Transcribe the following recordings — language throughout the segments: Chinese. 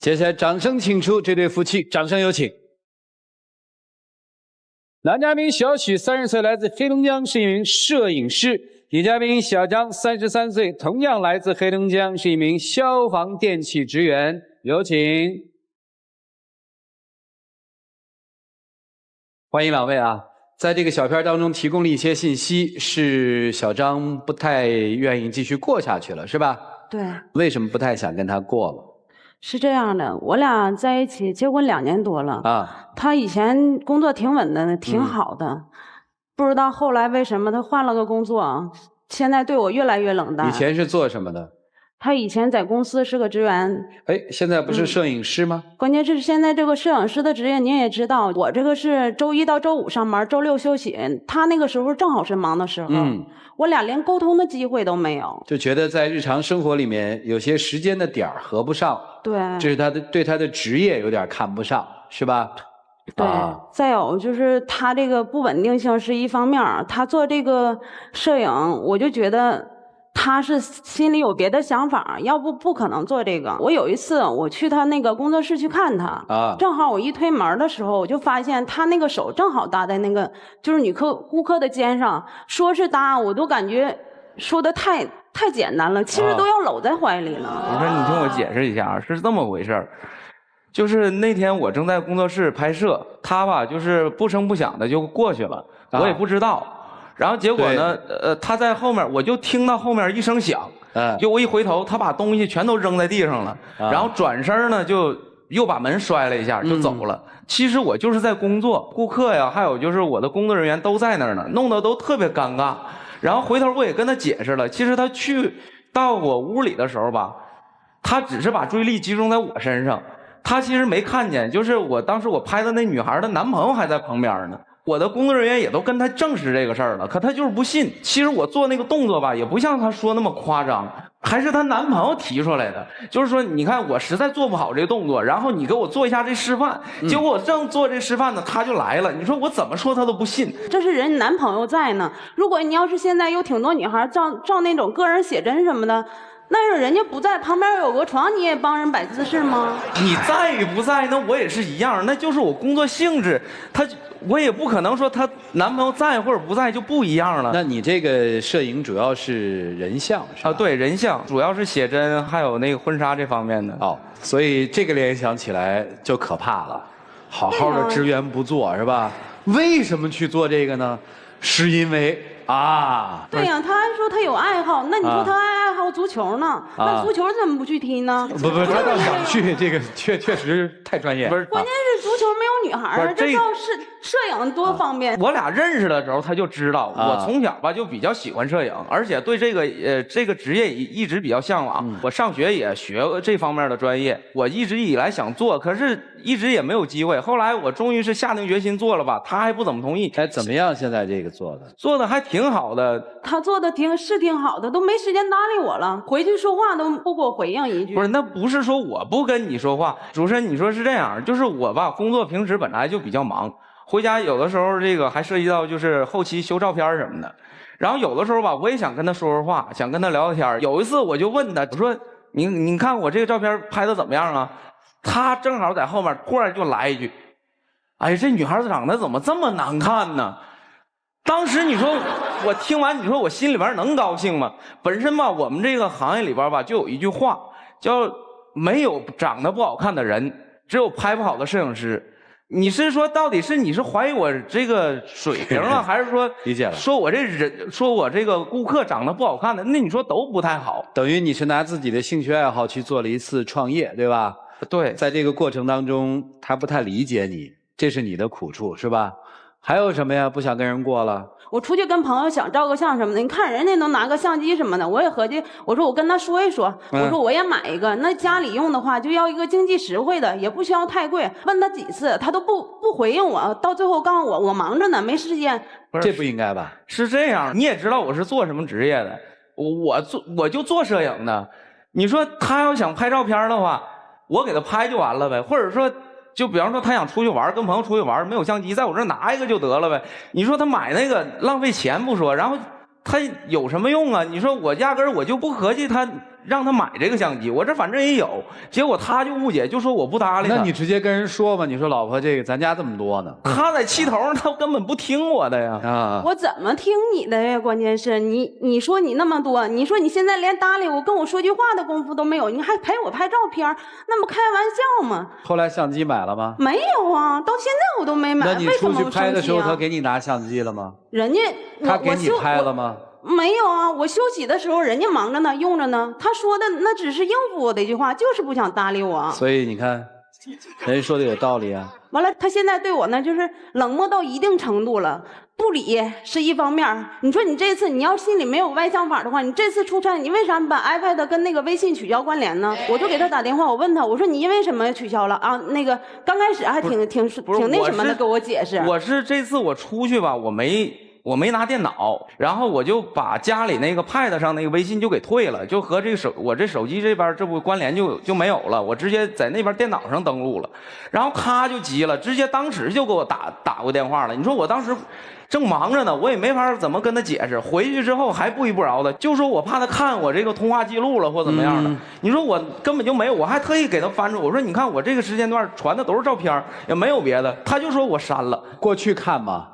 接下来掌声请出这对夫妻，掌声有请。男嘉宾小许30岁，来自黑龙江，是一名摄影师；女嘉宾小张33岁，同样来自黑龙江，是一名消防电气职员。有请。欢迎两位啊！在这个小片当中提供了一些信息，是小张不太愿意继续过下去了，是吧？对。为什么不太想跟他过了？是这样的，我俩在一起结婚2年多了啊。他以前工作挺稳的，挺好的，不知道后来为什么他换了个工作，现在对我越来越冷淡。以前是做什么的？他以前在公司是个职员。哎，现在不是摄影师吗？关键是现在这个摄影师的职业您也知道，我这个是周1到周5上班，周6休息。他那个时候正好是忙的时候，我俩连沟通的机会都没有。就觉得在日常生活里面有些时间的点儿合不上。对，这是对他的职业有点看不上，是吧？对，再有就是他这个不稳定性是一方面，他做这个摄影，我就觉得他是心里有别的想法，要不可能做这个。我有一次我去他那个工作室去看他，正好我一推门的时候，我就发现他那个手正好搭在那个就是顾客的肩上，说是搭，我都感觉说的太简单了，其实都要搂在怀里了。我说你听我解释一下，是这么回事儿。就是那天我正在工作室拍摄，他吧就是不声不响的就过去了，我也不知道。然后结果呢，他在后面，我就听到后面一声响，就我一回头，他把东西全都扔在地上了，然后转身呢就又把门摔了一下就走了。其实我就是在工作，顾客呀，还有就是我的工作人员都在那儿呢，弄得都特别尴尬。然后回头我也跟他解释了，其实他去到我屋里的时候吧，他只是把注意力集中在我身上。他其实没看见，就是当时我拍的那女孩的男朋友还在旁边呢。我的工作人员也都跟他证实这个事儿了，可他就是不信。其实我做那个动作吧，也不像他说那么夸张，还是她男朋友提出来的。就是说，你看我实在做不好这个动作，然后你给我做一下这示范。结果我正做这示范呢，他就来了。你说我怎么说他都不信。这是人男朋友在呢，如果你要是现在有挺多女孩照那种个人写真什么的。那是人家不在，旁边有个床，你也帮人摆姿势吗？你在与不在，那我也是一样，那就是我工作性质。我也不可能说她男朋友在或者不在就不一样了。那你这个摄影主要是人像是吧？对，人像，主要是写真，还有那个婚纱这方面的。所以这个联想起来就可怕了。好好的职员不做是吧？为什么去做这个呢？是因为对呀，他还说他有爱好，那你说他爱好足球呢？那足球怎么不去踢呢？不，他倒想去，这个确实太专业。不是，关键是足球没有女孩儿，这倒是摄影多方便。我俩认识的时候他就知道，我从小吧就比较喜欢摄影，而且对这个职业一直比较向往。我上学也学过这方面的专业，我一直以来想做，可是一直也没有机会。后来我终于是下定决心做了吧，他还不怎么同意。怎么样？现在这个做的还挺好的。他做的挺好的，都没时间搭理我了，回去说话都不给我回应一句。不是，那不是说我不跟你说话，主持人你说是这样，就是我吧，工作平时本来就比较忙，回家有的时候这个还涉及到就是后期修照片什么的，然后有的时候吧，我也想跟他说话，想跟他聊聊天。有一次我就问他，我说你看我这个照片拍的怎么样啊？他正好在后面突然就来一句，哎，这女孩子长得怎么这么难看呢？当时你说我听完，你说我心里边能高兴吗？本身吧，我们这个行业里边吧，就有一句话叫没有长得不好看的人，只有拍不好的摄影师。你是说到底是你是怀疑我这个水平啊，还是说理解了？说我这个顾客长得不好看的，那你说都不太好。等于你是拿自己的兴趣爱好去做了一次创业，对吧？对，在这个过程当中，他不太理解你，这是你的苦处，是吧？还有什么呀？不想跟人过了？我出去跟朋友想照个相什么的，你看人家都拿个相机什么的，我也合计，我说我跟他说一说，我说我也买一个，那家里用的话就要一个经济实惠的，也不需要太贵。问他几次，他都不回应我，到最后告诉我忙着呢，没时间。这不应该吧？是这样，你也知道我是做什么职业的，我就做摄影的。你说他要想拍照片的话，我给他拍就完了呗，或者说。就比方说他想出去玩，跟朋友出去玩，没有相机，在我这儿拿一个就得了呗。你说他买那个浪费钱不说，然后他有什么用啊？你说我压根儿我就不合计他让他买这个相机，我这反正也有。结果他就误解，就说我不搭理他。那你直接跟人说吧，你说老婆，这个咱家这么多呢。他在气头上，他根本不听我的呀。啊，我怎么听你的呀？关键是你说你那么多，你说你现在连搭理我、跟我说句话的功夫都没有，你还陪我拍照片，那不开玩笑吗？后来相机买了吗？没有啊，到现在我都没买。那你出去拍的时候，为什么我生气啊？他给你拿相机了吗？人家他给你拍了吗？没有啊，我休息的时候人家忙着呢，用着呢。他说的那只是应付我的一句话，就是不想搭理我。所以你看，人家说的有道理啊。完了，他现在对我呢，就是冷漠到一定程度了。不理是一方面，你说你这次你要心里没有歪想法的话，你这次出差你为啥把 iPad 跟那个微信取消关联呢？我就给他打电话，我问他，我说你因为什么取消了啊？那个刚开始还挺那什么的，给我解释。我是这次我出去吧，我没拿电脑，然后我就把家里那个 Pad 上那个微信就给退了，就和这个我这手机这边这不关联就没有了，我直接在那边电脑上登录了，然后他就急了，直接当时就给我打过电话了。你说我当时正忙着呢，我也没法怎么跟他解释。回去之后还不依不饶的，就说我怕他看我这个通话记录了或怎么样的。你说我根本就没有，我还特意给他翻出，我说你看我这个时间段传的都是照片，也没有别的。他就说我删了。过去看吗？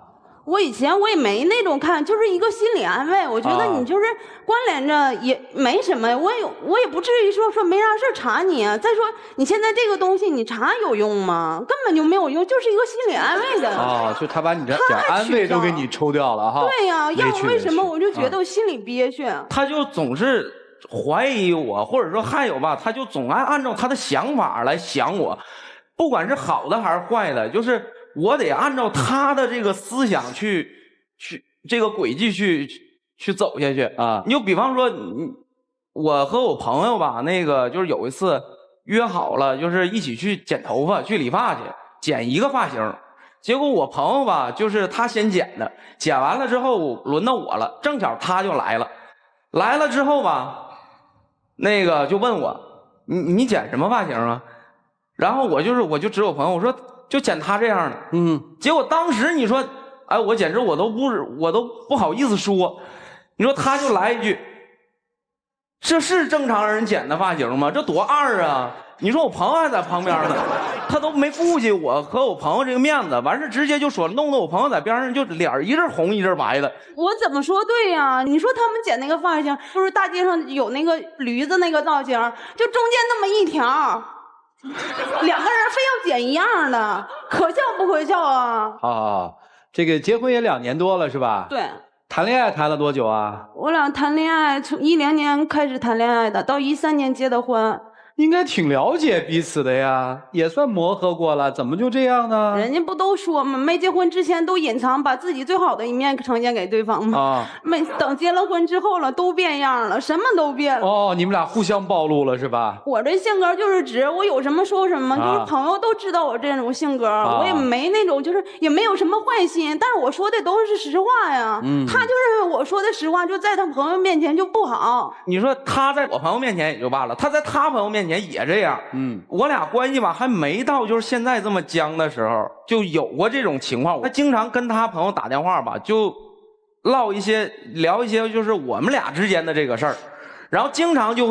我以前我也没那种看，就是一个心理安慰。我觉得你就是关联着也没什么，我也不至于说没啥事查你啊。再说你现在这个东西你查有用吗？根本就没有用，就是一个心理安慰的。哦，就他把你这点安慰都给你抽掉了哈。对呀，要不为什么我就觉得我心里憋屈？他就总是怀疑我，或者说还有吧，他就总爱按照他的想法来想我，不管是好的还是坏的，就是我得按照他的这个思想去这个轨迹去走下去啊。你就比方说，我和我朋友吧，那个就是有一次约好了，就是一起去剪头发，去理发去，剪一个发型。结果我朋友吧，就是他先剪的，剪完了之后轮到我了，正巧他就来了。来了之后吧，那个就问我，你剪什么发型啊？然后我就指我朋友，我说就剪他这样的。结果当时你说，哎，我简直我都不好意思说。你说他就来一句，这是正常人剪的发型吗？这多二啊！你说我朋友还在旁边呢，他都没顾及我和我朋友这个面子，完事直接就说，弄得我朋友在边上就脸一阵红一阵白的。我怎么说对呀？你说他们剪那个发型，就是大街上有那个驴子那个造型，就中间那么一条，两个人非要剪一样的，可笑不可笑啊？啊，这个结婚也2年多了是吧？对。谈恋爱谈了多久啊？我俩谈恋爱从10年开始谈恋爱的，到13年结的婚。应该挺了解彼此的呀，也算磨合过了，怎么就这样呢？人家不都说吗？没结婚之前都隐藏，把自己最好的一面呈现给对方吗？啊，没等结了婚之后了，都变样了，什么都变了。哦，你们俩互相暴露了是吧？我这性格就是直，我有什么说什么，就是朋友都知道我这种性格，我也没那种就是也没有什么坏心，但是我说的都是实话呀。他就认为我说的实话，就在他朋友面前就不好。你说他在我朋友面前也就罢了，他在他朋友面前也这样。我俩关系吧还没到就是现在这么僵的时候，就有过这种情况。他经常跟他朋友打电话吧，就唠一些聊一些就是我们俩之间的这个事儿，然后经常就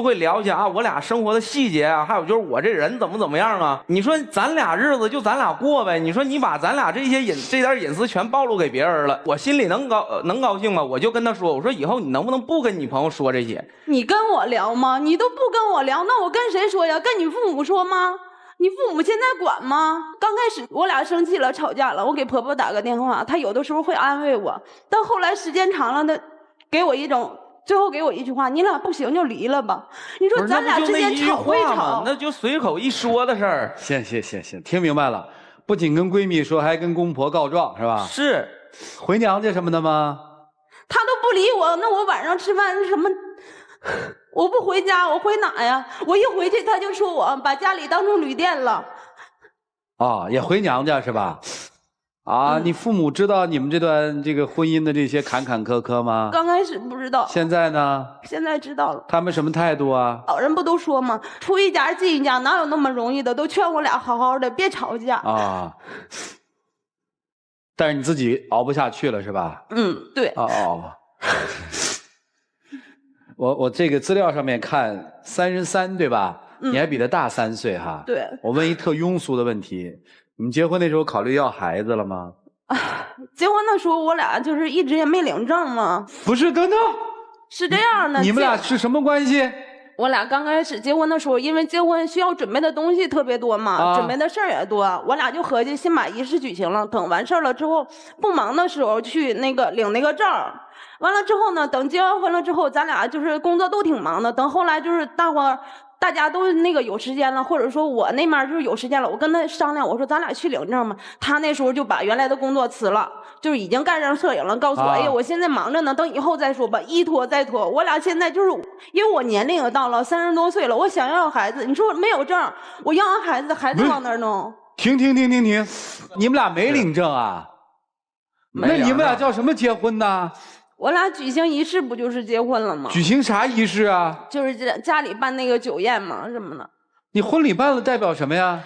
会聊一些啊我俩生活的细节啊，还有就是我这人怎么样啊。你说咱俩日子就咱俩过呗，你说你把咱俩这点隐私全暴露给别人了，我心里能高兴吗？我就跟他说，我说以后你能不能不跟你朋友说这些？你跟我聊吗？你都不跟我聊，那我跟谁说呀？跟你父母说吗？你父母现在管吗？刚开始我俩生气了吵架了，我给婆婆打个电话，她有的时候会安慰我，但后来时间长了，她给我最后给我一句话，你俩不行就离了吧。你说咱俩之间吵归吵，那就随口一说的事儿。行，听明白了。不仅跟闺蜜说，还跟公婆告状是吧？是，回娘家什么的吗？她都不理我，那我晚上吃饭什么？我不回家，我回哪呀？我一回去，她就说我把家里当成旅店了。啊，也回娘家是吧？啊，你父母知道你们这段这个婚姻的这些坎坎坷坷吗？刚开始不知道，现在呢？现在知道了。他们什么态度啊？老人不都说吗？出一家进一家，哪有那么容易的？都劝我俩好好的，别吵架啊。但是你自己熬不下去了是吧？对。哦。我这个资料上面看33对吧？你还比他大3岁哈。对。我问一特庸俗的问题，你们结婚那时候考虑要孩子了吗？结婚的时候我俩就是一直也没领证嘛。不是，等等，是这样的。你们俩是什么关系？我俩刚开始结婚的时候，因为结婚需要准备的东西特别多嘛，准备的事儿也多，我俩就合计先把仪式举行了，等完事儿了之后，不忙的时候去那个领那个证。完了之后呢，等结完婚了之后，咱俩就是工作都挺忙的。等后来就是大家都那个有时间了，或者说我那面就是有时间了，我跟他商量，我说咱俩去领证嘛。他那时候就把原来的工作辞了，就是已经干上摄影了，告诉我，哎呀，我现在忙着呢，等以后再说吧，一拖再拖。我俩现在就是因为我年龄也到了30多岁了，我想要孩子，你说没有证，我要完孩子往哪儿弄？停，你们俩没领证啊？那你们俩叫什么结婚呢？我俩举行仪式不就是结婚了吗？举行啥仪式啊？就是家里办那个酒宴嘛，什么的。你婚礼办了代表什么呀？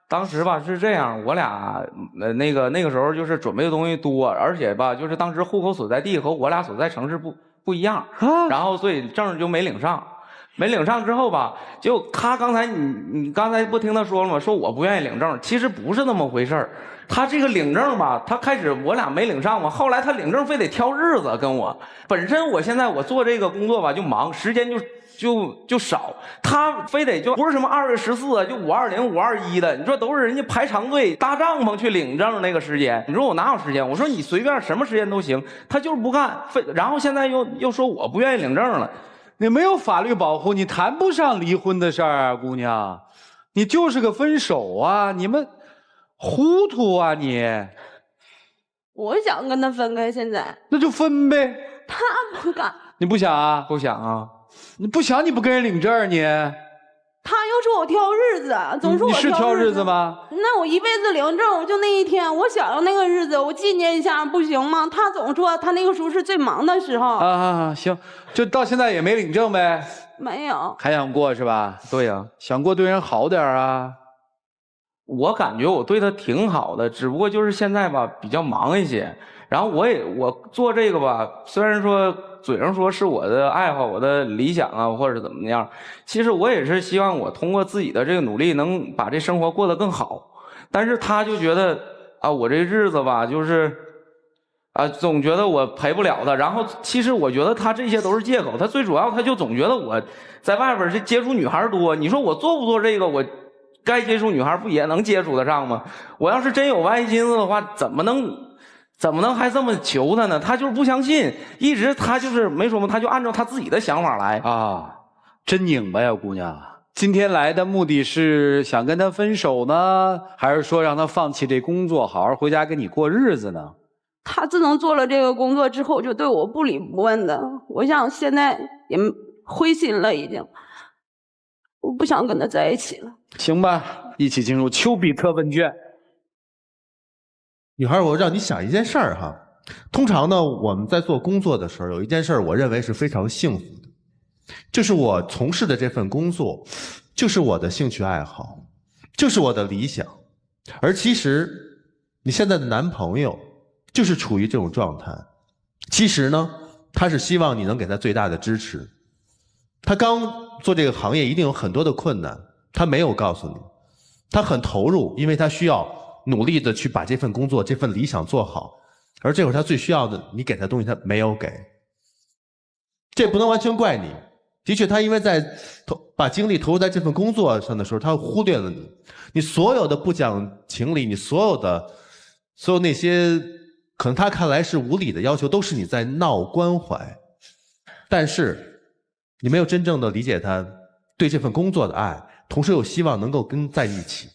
当时吧是这样，我俩那个时候就是准备的东西多，而且吧就是当时户口所在地和我俩所在城市不一样，然后所以证就没领上。没领上之后吧，就他刚才你刚才不听他说了吗？说我不愿意领证，其实不是那么回事儿。他这个领证吧，他开始我俩没领上嘛，后来他领证非得挑日子跟我。本身我现在我做这个工作吧就忙，时间就少，他非得就不是什么2月14啊，就520、521的，你说都是人家排长队搭帐篷去领证那个时间，你说我哪有时间？我说你随便什么时间都行，他就是不干，然后现在又说我不愿意领证了。你没有法律保护，你谈不上离婚的事儿啊，姑娘，你就是个分手啊！你们糊涂啊你！我想跟他分开，现在那就分呗。他不干，你不想啊？不想啊？你不想你不跟人领证你？他又说我挑日子，总说我你是挑日子吗？那我一辈子领证，我就那一天，我想要那个日子，我纪念一下不行吗？他总说他那个时候是最忙的时候。行，就到现在也没领证呗？没有。还想过是吧？对呀，想过对人好点啊。我感觉我对他挺好的，只不过就是现在吧比较忙一些。然后我做这个吧，虽然说嘴上说是我的爱好、我的理想啊，或者怎么样，其实我也是希望我通过自己的这个努力，能把这生活过得更好。但是他就觉得啊，我这日子吧，就是啊，总觉得我陪不了他。然后其实我觉得他这些都是借口，他最主要他就总觉得我在外边是接触女孩多。你说我做不做这个，我该接触女孩不也能接触得上吗？我要是真有歪心思的话，怎么能还这么求他呢？他就是不相信，一直他就是没说嘛，他就按照他自己的想法来啊，真拧巴呀，姑娘。今天来的目的是想跟他分手呢，还是说让他放弃这工作，好好回家跟你过日子呢？他自从做了这个工作之后，就对我不理不问的。我想现在也灰心了，已经，我不想跟他在一起了。行吧，一起进入丘比特问卷。女孩，我让你想一件事儿哈。通常呢，我们在做工作的时候，有一件事儿，我认为是非常幸福的，就是我从事的这份工作，就是我的兴趣爱好，就是我的理想。而其实，你现在的男朋友就是处于这种状态。其实呢，他是希望你能给他最大的支持。他刚做这个行业，一定有很多的困难，他没有告诉你，他很投入，因为他需要努力的去把这份工作、这份理想做好，而这会儿他最需要的，你给他东西他没有给，这不能完全怪你。的确，他因为在把精力投入在这份工作上的时候，他忽略了你，你所有的不讲情理，你所有那些可能他看来是无理的要求，都是你在闹关怀，但是你没有真正的理解他对这份工作的爱，同时又希望能够跟在一起。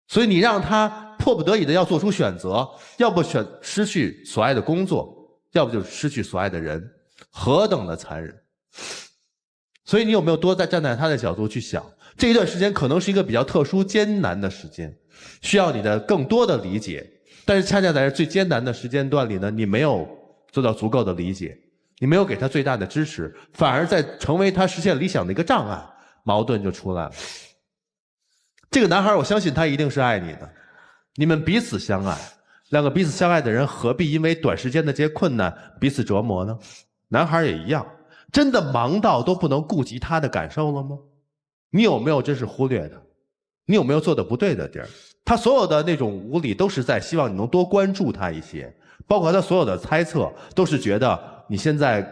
所以你让他迫不得已的要做出选择，要不失去所爱的工作，要不就失去所爱的人，何等的残忍。所以你有没有多站在他的角度去想，这一段时间可能是一个比较特殊艰难的时间，需要你的更多的理解，但是恰恰在这最艰难的时间段里呢，你没有做到足够的理解，你没有给他最大的支持，反而在成为他实现理想的一个障碍，矛盾就出来了。这个男孩，我相信他一定是爱你的，你们彼此相爱，两个彼此相爱的人何必因为短时间的这些困难彼此折磨呢？男孩也一样，真的忙到都不能顾及他的感受了吗？你有没有真是忽略的？你有没有做的不对的地儿？他所有的那种无理都是在希望你能多关注他一些，包括他所有的猜测都是觉得你现在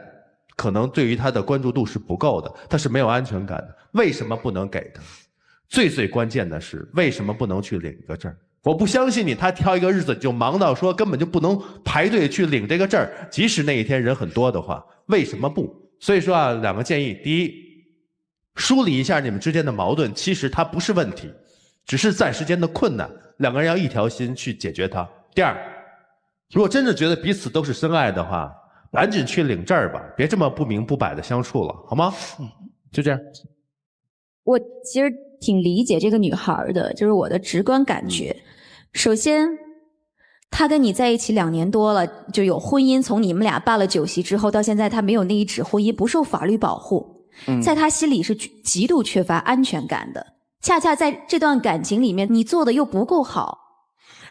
可能对于他的关注度是不够的，他是没有安全感的。为什么不能给他？最关键的是为什么不能去领一个证？我不相信你，他挑一个日子就忙到说根本就不能排队去领这个证，即使那一天人很多的话，为什么不？所以说啊，两个建议：第一，梳理一下你们之间的矛盾，其实它不是问题，只是暂时间的困难，两个人要一条心去解决它。第二，如果真的觉得彼此都是深爱的话，赶紧去领证吧，别这么不明不白的相处了，好吗？就这样。我其实挺理解这个女孩的，就是我的直观感觉。首先，她跟你在一起2年多了，就有婚姻，从你们俩办了酒席之后到现在，她没有那一纸婚姻，不受法律保护，在她心里是极度缺乏安全感的。恰恰在这段感情里面，你做的又不够好。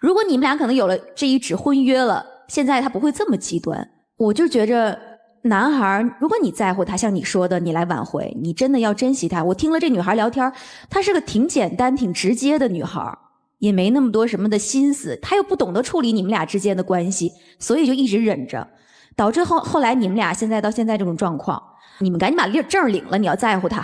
如果你们俩可能有了这一纸婚约了，现在她不会这么极端。我就觉着男孩，如果你在乎他，像你说的，你来挽回，你真的要珍惜他。我听了这女孩聊天，她是个挺简单挺直接的女孩，也没那么多什么的心思，她又不懂得处理你们俩之间的关系，所以就一直忍着，导致后来你们俩到现在这种状况。你们赶紧把证领了，你要在乎他，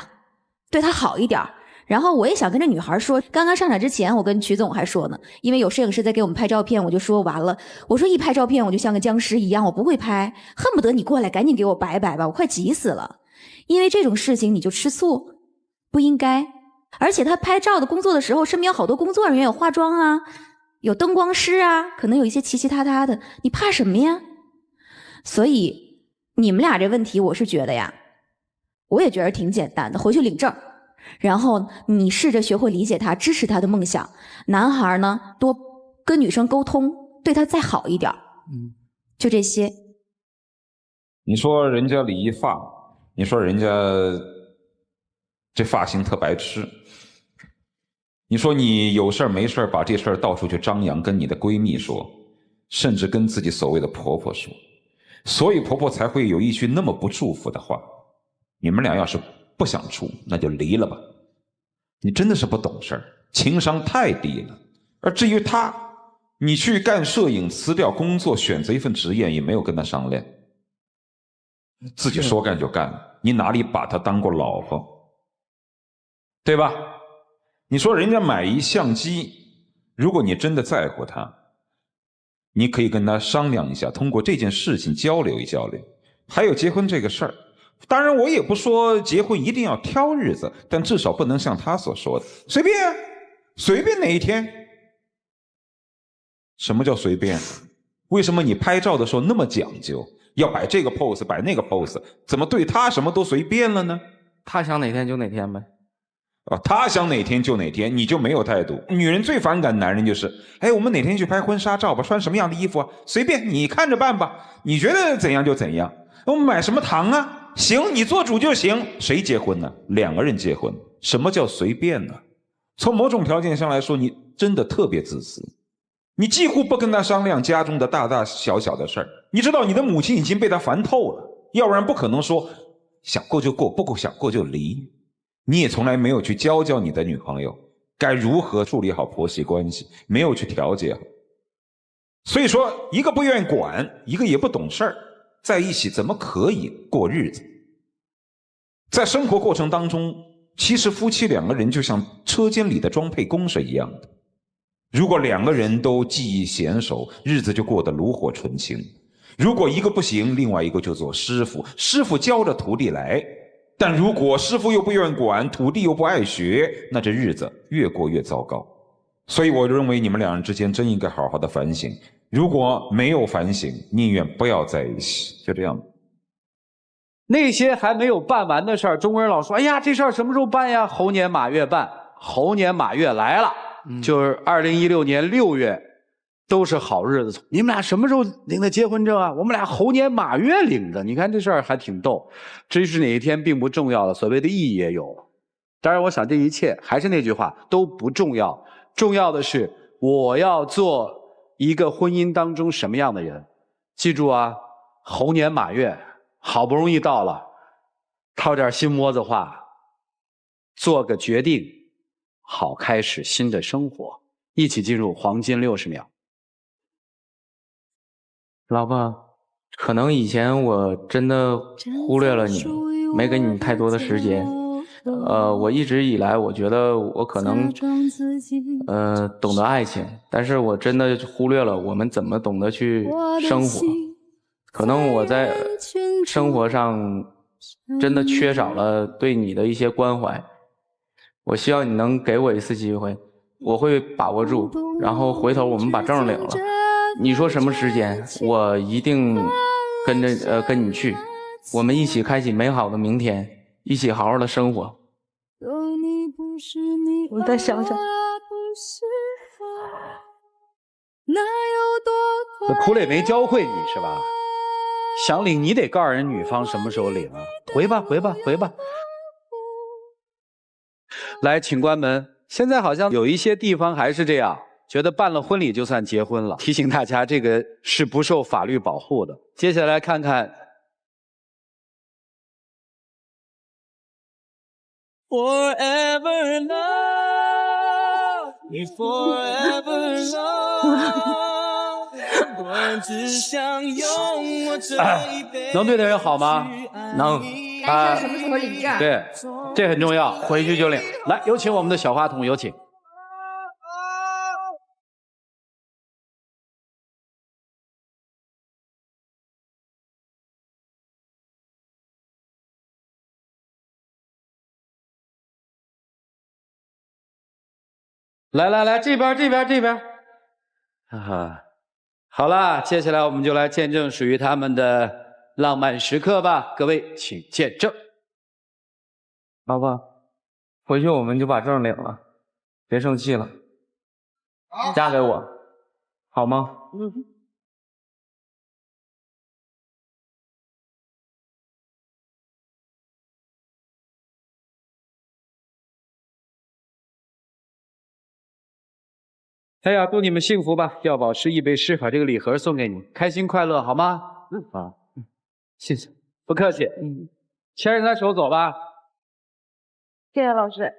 对他好一点。然后我也想跟这女孩说，刚刚上场之前我跟曲总还说呢，因为有摄影师在给我们拍照片，我就说完了，我说一拍照片我就像个僵尸一样，我不会拍，恨不得你过来赶紧给我摆摆吧，我快急死了。因为这种事情你就吃醋，不应该。而且他拍照的工作的时候，身边有好多工作人员，有化妆啊，有灯光师啊，可能有一些其他的，你怕什么呀？所以你们俩这问题，我是觉得呀，我也觉得挺简单的，回去领证，然后你试着学会理解他，支持他的梦想。男孩呢，多跟女生沟通，对他再好一点。就这些。你说人家理一发，你说人家这发型特白痴，你说你有事儿没事儿把这事儿到处去张扬，跟你的闺蜜说，甚至跟自己所谓的婆婆说，所以婆婆才会有一句那么不祝福的话。你们俩要是不想处，那就离了吧。你真的是不懂事儿，情商太低了。而至于他，你去干摄影，辞掉工作，选择一份职业，也没有跟他商量，自己说干就干，你哪里把他当过老婆？对吧？你说人家买一相机，如果你真的在乎他，你可以跟他商量一下，通过这件事情交流一交流。还有结婚这个事儿，当然我也不说结婚一定要挑日子，但至少不能像他所说的随便啊，随便哪一天。什么叫随便？为什么你拍照的时候那么讲究，要摆这个 pose 摆那个 pose， 怎么对他什么都随便了呢？他想哪天就哪天呗。他想哪天就哪天，你就没有态度。女人最反感男人就是，哎，我们哪天去拍婚纱照吧，穿什么样的衣服啊？随便你看着办吧，你觉得怎样就怎样。我们买什么糖啊？行，你做主就行。谁结婚呢？2个人结婚，什么叫随便呢？从某种条件上来说，你真的特别自私。你几乎不跟他商量家中的大大小小的事儿。你知道你的母亲已经被他烦透了，要不然不可能说想过就过，不想过就离。你也从来没有去教你的女朋友该如何处理好婆媳关系，没有去调节好。所以说，一个不愿意管，一个也不懂事儿，在一起怎么可以过日子？在生活过程当中，其实夫妻2个人就像车间里的装配工是一样的。如果2个人都技艺娴熟，日子就过得炉火纯青。如果一个不行，另外一个就做师傅，师傅教着徒弟来。但如果师傅又不愿管，徒弟又不爱学，那这日子越过越糟糕。所以我认为你们2人之间真应该好好的反省。如果没有反省，宁愿不要在一起。就这样。那些还没有办完的事儿，中国人老说，哎呀，这事儿什么时候办呀？猴年马月办。猴年马月来了，就是2016年6月，都是好日子。你们俩什么时候领的结婚证啊？我们俩猴年马月领着。你看这事儿还挺逗。至于是哪一天并不重要了，所谓的意义也有。当然我想这一切还是那句话，都不重要。重要的是我要做一个婚姻当中什么样的人。记住啊，猴年马月好不容易到了，掏点心窝子话，做个决定，好开始新的生活。一起进入黄金60秒。老婆，可能以前我真的忽略了你，没给你太多的时间。我一直以来我觉得我可能懂得爱情，但是我真的忽略了我们怎么懂得去生活。可能我在生活上真的缺少了对你的一些关怀。我希望你能给我一次机会，我会把握住，然后回头我们把证领了。你说什么时间，我一定跟你去，我们一起开启美好的明天，一起好好的生活。我再想想。这哭了也没教会你是吧？想领你得告诉人女方什么时候领啊？回吧，回吧，回吧。来，请关门。现在好像有一些地方还是这样，觉得办了婚礼就算结婚了。提醒大家，这个是不受法律保护的。接下来看看。Forever love, forever love, 我只想用我这一辈子。能对他人好吗？能。该是什么时候领证？对，这很重要，回去就领。来，有请我们的小话筒，有请。来来来，这边这边这边，哈哈，好了，接下来我们就来见证属于他们的浪漫时刻吧。各位，请见证。老婆，回去我们就把证领了，别生气了，嫁给我，好吗？哎呀，祝你们幸福吧！药宝诗、易贝诗把这个礼盒送给你，开心快乐，好吗？谢谢，不客气。牵着他手走吧。谢谢老师。